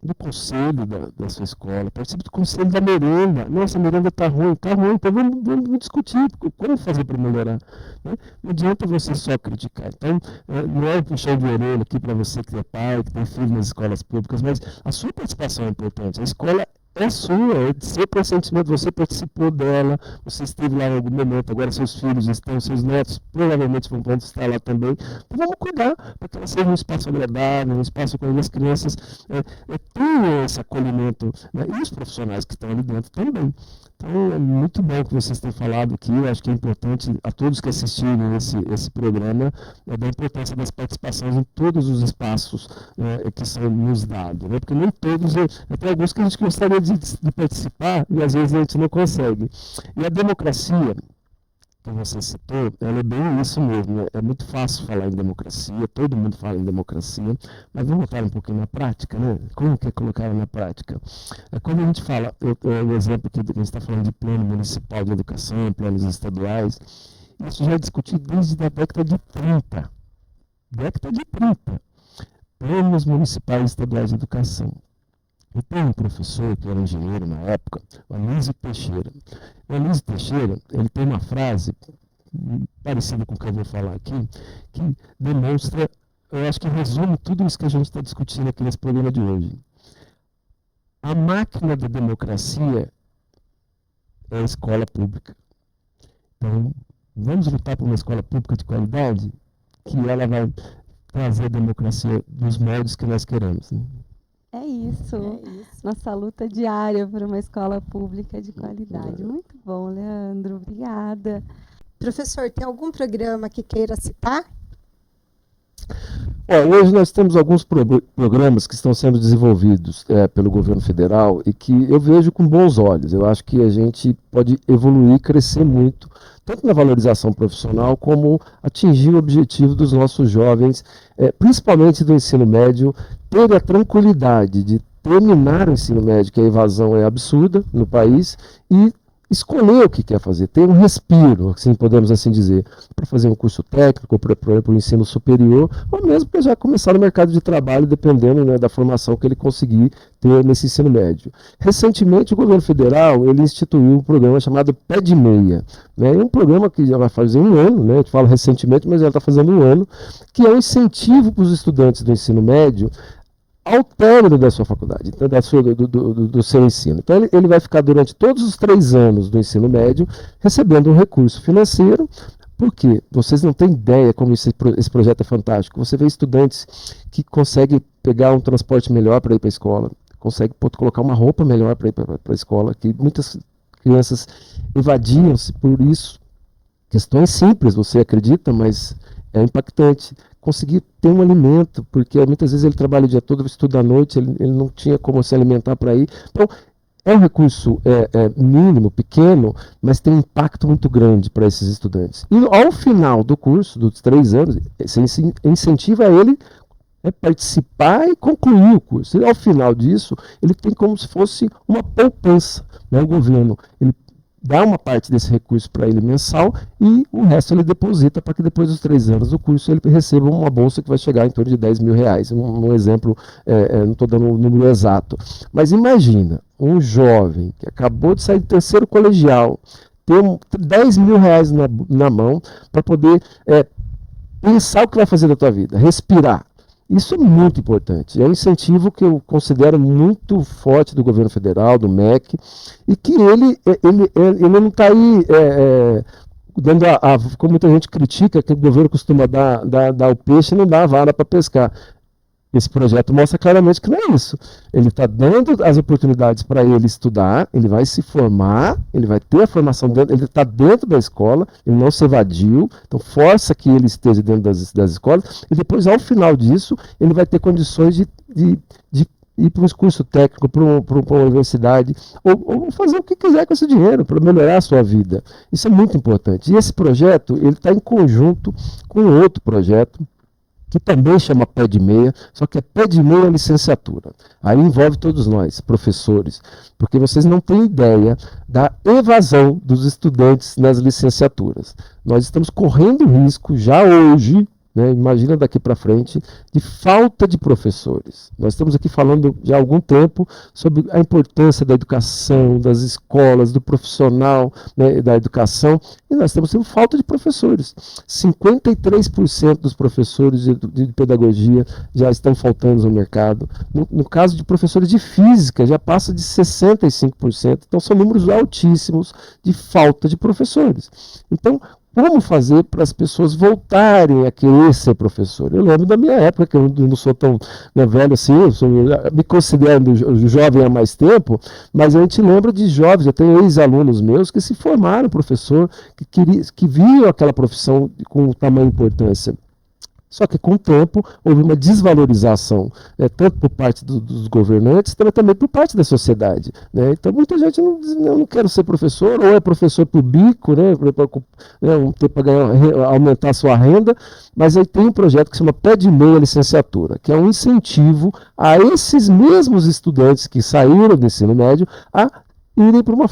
do conselho da sua escola, participe do conselho da merenda. Nossa, a merenda está ruim, então vamos discutir como fazer para melhorar, né? Não adianta você só criticar. Então, não é um puxão de orelha aqui para você que é pai, que tem filho nas escolas públicas, mas a sua participação é importante. A escola é sua, é de seu consentimento, você participou dela, você esteve lá em algum momento, agora seus filhos estão, seus netos provavelmente vão estar lá também. Então vamos cuidar para que ela seja um espaço agradável, um espaço onde as crianças tenham esse acolhimento, né? E os profissionais que estão ali dentro também. Então é muito bom que vocês tenham falado aqui, eu acho que é importante a todos que assistiram esse programa, da importância das participações em todos os espaços que são nos dados, né? Porque nem todos, tem alguns que a gente gostaria de participar e às vezes a gente não consegue. E a democracia, que você citou, ela é bem isso mesmo, né? É muito fácil falar em democracia, todo mundo fala em democracia, mas vamos botar um pouquinho na prática, né? Como que é colocar na prática? Quando a gente fala, o exemplo que a gente está falando de plano municipal de educação, planos estaduais, isso já é discutido desde a década de 30. Década de 30. Planos municipais estaduais de educação. Eu tenho um professor que era engenheiro na época, o Anísio Teixeira. O Anísio Teixeira, ele tem uma frase parecida com o que eu vou falar aqui, que demonstra, eu acho que resume tudo isso que a gente está discutindo aqui nesse programa de hoje. A máquina da democracia é a escola pública. Então, vamos lutar por uma escola pública de qualidade, que ela vai trazer a democracia dos moldes que nós queremos, né? É isso. Nossa luta diária por uma escola pública de qualidade. Muito bom, Leandro. Obrigada. Professor, tem algum programa que queira citar? Hoje nós temos alguns programas que estão sendo desenvolvidos pelo governo federal e que eu vejo com bons olhos. Eu acho que a gente pode evoluir, crescer muito, tanto na valorização profissional, como atingir o objetivo dos nossos jovens, principalmente do ensino médio, ter a tranquilidade de terminar o ensino médio, que a evasão é absurda no país, e escolher o que quer fazer, ter um respiro, assim, podemos assim dizer, para fazer um curso técnico, para o ensino superior, ou mesmo para já começar no mercado de trabalho, dependendo, né, da formação que ele conseguir ter nesse ensino médio. Recentemente, o governo federal ele instituiu um programa chamado Pé de Meia, né, um programa que já vai fazer um ano, né, eu falo recentemente, mas já está fazendo um ano, que é um incentivo para os estudantes do ensino médio ao término da sua faculdade, então, do seu ensino. Então, ele vai ficar durante todos os 3 anos do ensino médio recebendo um recurso financeiro, porque vocês não têm ideia como esse projeto é fantástico. Você vê estudantes que conseguem pegar um transporte melhor para ir para a escola, conseguem colocar uma roupa melhor para ir para a escola, que muitas crianças evadiam-se por isso. Questões simples, você acredita, mas é impactante. Conseguir ter um alimento, porque muitas vezes ele trabalha o dia todo, estuda à noite, ele não tinha como se alimentar para ir. Então, É um recurso mínimo, pequeno, mas tem um impacto muito grande para esses estudantes. E ao final do curso, dos 3 anos, você incentiva ele a participar e concluir o curso. E ao final disso, ele tem como se fosse uma poupança, né? O governo, ele dá uma parte desse recurso para ele mensal e o resto ele deposita para que depois dos 3 anos do curso ele receba uma bolsa que vai chegar em torno de R$ 10.000. Um exemplo, não estou dando o número exato, mas imagina um jovem que acabou de sair do 3º colegial, ter R$ 10.000 na mão para poder pensar o que vai fazer da tua vida, respirar. Isso é muito importante. É um incentivo que eu considero muito forte do governo federal, do MEC, e que ele não está aí dando como muita gente critica, que o governo costuma dar o peixe e não dá a vara para pescar. Esse projeto mostra claramente que não é isso. Ele está dando as oportunidades para ele estudar, ele vai se formar, ele vai ter a formação dentro, ele está dentro da escola, ele não se evadiu, então força que ele esteja dentro das escolas, e depois, ao final disso, ele vai ter condições de ir para um curso técnico, para uma universidade, ou fazer o que quiser com esse dinheiro, para melhorar a sua vida. Isso é muito importante. E esse projeto, ele está em conjunto com outro projeto, que também chama Pé de Meia, só que é Pé de Meia licenciatura. Aí envolve todos nós, professores, porque vocês não têm ideia da evasão dos estudantes nas licenciaturas. Nós estamos correndo risco já hoje, né, imagina daqui para frente, de falta de professores. Nós estamos aqui falando já há algum tempo sobre a importância da educação, das escolas, do profissional, né, da educação, e nós estamos tendo falta de professores. 53% dos professores de pedagogia já estão faltando no mercado. No caso de professores de física, já passa de 65%. Então, são números altíssimos de falta de professores. Então, como fazer para as pessoas voltarem a querer ser professor? Eu lembro da minha época, que eu não sou tão velho assim, me considero jovem há mais tempo, mas a gente lembra de jovens, eu tenho ex-alunos meus que se formaram professor, que viam aquela profissão com tamanha importância. Só que com o tempo houve uma desvalorização, né, tanto por parte dos governantes, também por parte da sociedade. Né? Então muita gente não quer ser professor, ou é professor por bico, né, para aumentar a sua renda, mas aí tem um projeto que se chama Pé de Meia licenciatura, que é um incentivo a esses mesmos estudantes que saíram do ensino médio a irem para uma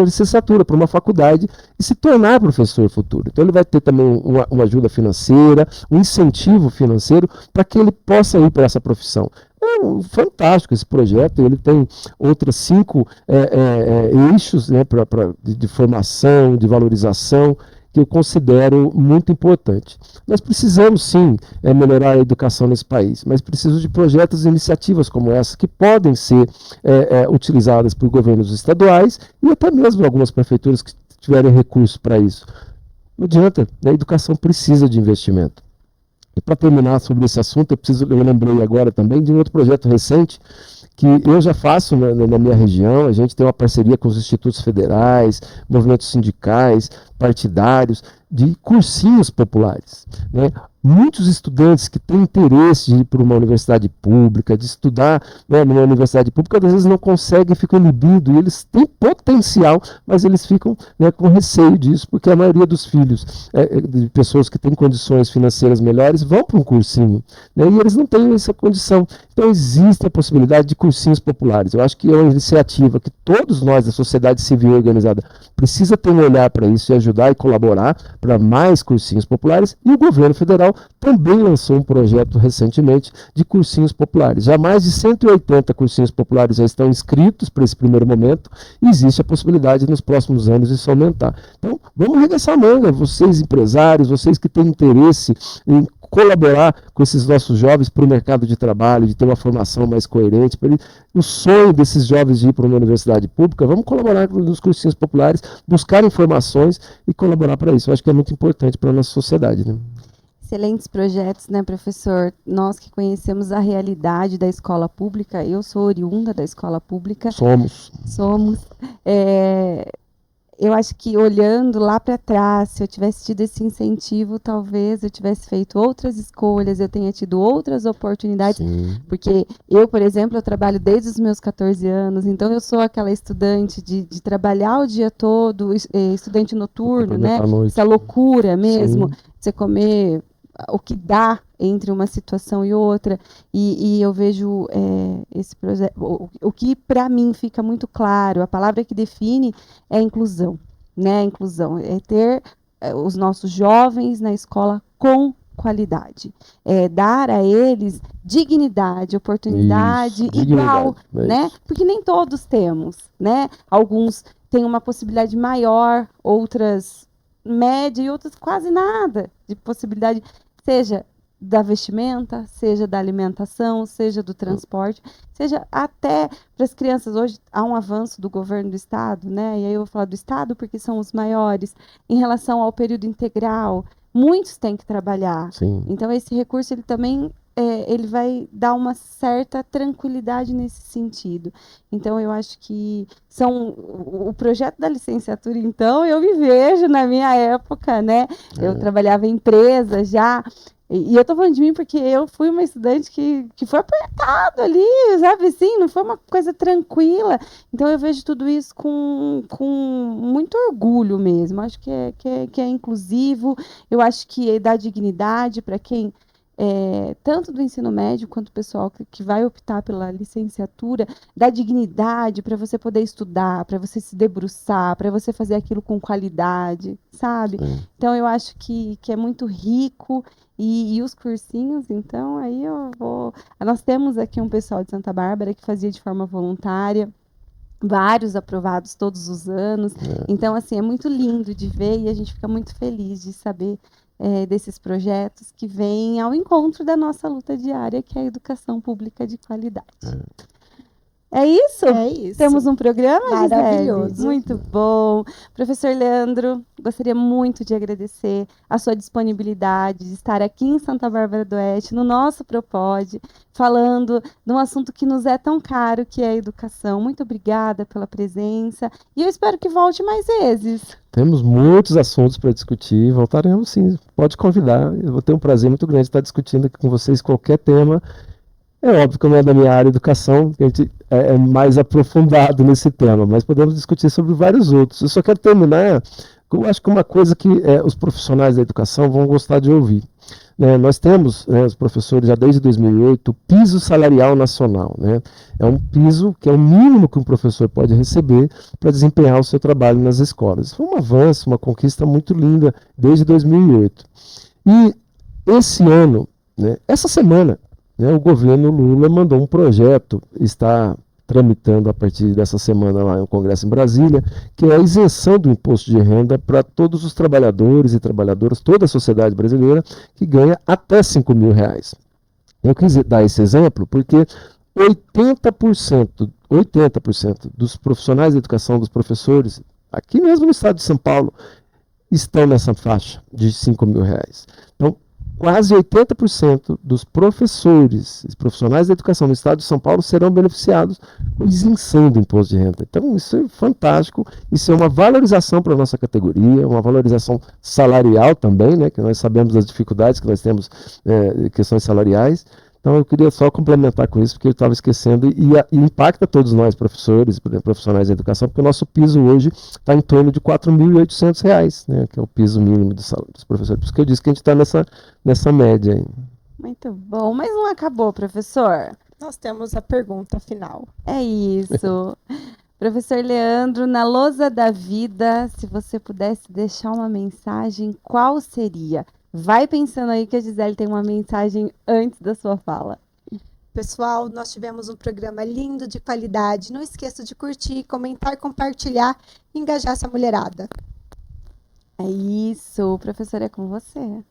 licenciatura, para uma faculdade e se tornar professor futuro. Então ele vai ter também uma ajuda financeira, um incentivo financeiro para que ele possa ir para essa profissão. É fantástico esse projeto, ele tem outros 5 eixos, né, de formação, de valorização, que eu considero muito importante. Nós precisamos, sim, melhorar a educação nesse país, mas precisamos de projetos e iniciativas como essa, que podem ser utilizadas por governos estaduais e até mesmo algumas prefeituras que tiverem recursos para isso. Não adianta, a educação precisa de investimento. E para terminar sobre esse assunto, eu lembrei agora também de um outro projeto recente, que eu já faço na minha região. A gente tem uma parceria com os institutos federais, movimentos sindicais, partidários, de cursinhos populares, né? Muitos estudantes que têm interesse de ir para uma universidade pública, de estudar, né, numa universidade pública, às vezes não conseguem, ficam inibidos, e eles têm potencial, mas eles ficam, né, com receio disso, porque a maioria dos filhos de pessoas que têm condições financeiras melhores vão para um cursinho, né, e eles não têm essa condição. Então existe a possibilidade de cursinhos populares. Eu acho que é uma iniciativa que todos nós da sociedade civil organizada precisa ter um olhar para isso e ajudar e colaborar para mais cursinhos populares, e o governo federal também lançou um projeto recentemente de cursinhos populares. Já mais de 180 cursinhos populares já estão inscritos para esse primeiro momento, e existe a possibilidade nos próximos anos isso aumentar. Então, vamos arregaçar a manga, vocês empresários, vocês que têm interesse em colaborar com esses nossos jovens para o mercado de trabalho, de ter uma formação mais coerente, o sonho desses jovens de ir para uma universidade pública. Vamos colaborar nos cursinhos populares, buscar informações e colaborar para isso. Eu acho que é muito importante para a nossa sociedade, né? Excelentes projetos, né, professor? Nós que conhecemos a realidade da escola pública, eu sou oriunda da escola pública. Somos. eu acho que olhando lá para trás, se eu tivesse tido esse incentivo, talvez eu tivesse feito outras escolhas, eu tenha tido outras oportunidades, Sim. porque eu, por exemplo, eu trabalho desde os meus 14 anos, então eu sou aquela estudante de trabalhar o dia todo, estudante noturno, né? Aproveitar a noite. Essa loucura mesmo, Sim. você comer o que dá entre uma situação e outra, e eu vejo esse projeto, o que para mim fica muito claro, a palavra que define é inclusão, né? Inclusão é ter os nossos jovens na escola com qualidade, dar a eles dignidade, oportunidade Isso, igual, dignidade, né? isso. Porque nem todos temos, né? Alguns têm uma possibilidade maior, outras média e outras quase nada de possibilidade, seja da vestimenta, seja da alimentação, seja do transporte, seja até para as crianças. Hoje há um avanço do governo do estado, né? E aí eu vou falar do estado porque são os maiores, em relação ao período integral. Muitos têm que trabalhar. Sim. Então esse recurso ele também ele vai dar uma certa tranquilidade nesse sentido. Então eu acho que o projeto da licenciatura, então, eu me vejo na minha época, né? Eu trabalhava em empresa já. E eu tô falando de mim porque eu fui uma estudante que foi apertado ali, sabe assim? Não foi uma coisa tranquila. Então eu vejo tudo isso com muito orgulho mesmo. Acho que é inclusivo. Eu acho que dá dignidade para quem, tanto do ensino médio quanto o pessoal que vai optar pela licenciatura, dá dignidade para você poder estudar, para você se debruçar, para você fazer aquilo com qualidade, sabe? Então eu acho que é muito rico. E os cursinhos, então, aí eu vou... Nós temos aqui um pessoal de Santa Bárbara que fazia de forma voluntária, vários aprovados todos os anos. Então, assim, é muito lindo de ver e a gente fica muito feliz de saber desses projetos que vêm ao encontro da nossa luta diária, que é a educação pública de qualidade. É isso? É isso. Temos um programa, maravilhoso. Gisele? Muito bom. Professor Leandro, gostaria muito de agradecer a sua disponibilidade de estar aqui em Santa Bárbara do Oeste, no nosso Propod, falando de um assunto que nos é tão caro, que é a educação. Muito obrigada pela presença e eu espero que volte mais vezes. Temos muitos assuntos para discutir, voltaremos sim, pode convidar. Eu vou ter um prazer muito grande de estar discutindo aqui com vocês qualquer tema. É óbvio que não é da minha área de educação, que a gente é mais aprofundado nesse tema, mas podemos discutir sobre vários outros. Eu só quero terminar com, acho que uma coisa que os profissionais da educação vão gostar de ouvir. Nós temos, os professores, já desde 2008, o piso salarial nacional. É um piso que é o mínimo que um professor pode receber para desempenhar o seu trabalho nas escolas. Foi um avanço, uma conquista muito linda desde 2008. E esse ano, essa semana, o governo Lula mandou um projeto, está tramitando a partir dessa semana lá no Congresso em Brasília, que é a isenção do imposto de renda para todos os trabalhadores e trabalhadoras, toda a sociedade brasileira, que ganha até R$5.000. Eu quis dar esse exemplo porque 80% dos profissionais de educação, dos professores, aqui mesmo no estado de São Paulo, estão nessa faixa de R$5.000. Então, quase 80% dos professores e profissionais da educação no estado de São Paulo serão beneficiados com isenção do imposto de renda. Então, isso é fantástico, isso é uma valorização para a nossa categoria, uma valorização salarial também, que nós sabemos das dificuldades que nós temos em questões salariais. Então, eu queria só complementar com isso, porque eu estava esquecendo, e impacta todos nós, professores, profissionais da educação, porque o nosso piso hoje está em torno de R$4.800, que é o piso mínimo dos professores. Por isso que eu disse que a gente está nessa média aí. Muito bom, mas não acabou, professor? Nós temos a pergunta final. É isso. Professor Leandro, na lousa da vida, se você pudesse deixar uma mensagem, qual seria? Vai pensando aí que a Gisele tem uma mensagem antes da sua fala. Pessoal, nós tivemos um programa lindo, de qualidade. Não esqueça de curtir, comentar, compartilhar e engajar essa mulherada. É isso. Professor, é com você.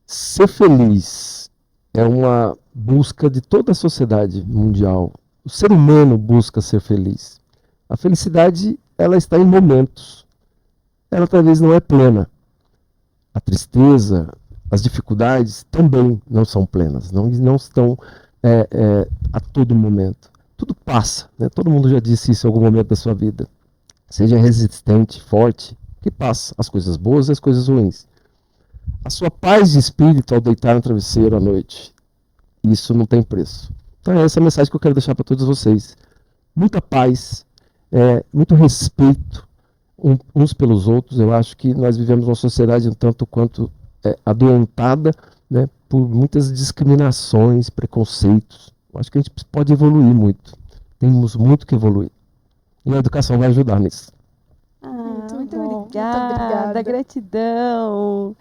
Ser feliz é uma busca de toda a sociedade mundial. O ser humano busca ser feliz. A felicidade, ela está em momentos. Ela talvez não é plena. A tristeza, as dificuldades também não são plenas, não estão a todo momento. Tudo passa, Todo mundo já disse isso em algum momento da sua vida. Seja resistente, forte, que passa as coisas boas e as coisas ruins. A sua paz de espírito ao deitar no travesseiro à noite, isso não tem preço. Então é essa a mensagem que eu quero deixar para todos vocês. Muita paz, muito respeito uns pelos outros. Eu acho que nós vivemos uma sociedade um tanto quanto adoentada, né, por muitas discriminações, preconceitos. Eu acho que a gente pode evoluir muito. Temos muito que evoluir. E a educação vai ajudar nisso. Muito bom, muito obrigada, obrigada. Gratidão.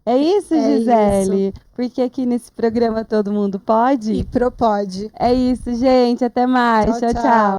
É isso, É Gisele? Porque aqui nesse programa Todo Mundo Pode? E propode. É isso, gente. Até mais. Tchau, Tchau, tchau. tchau.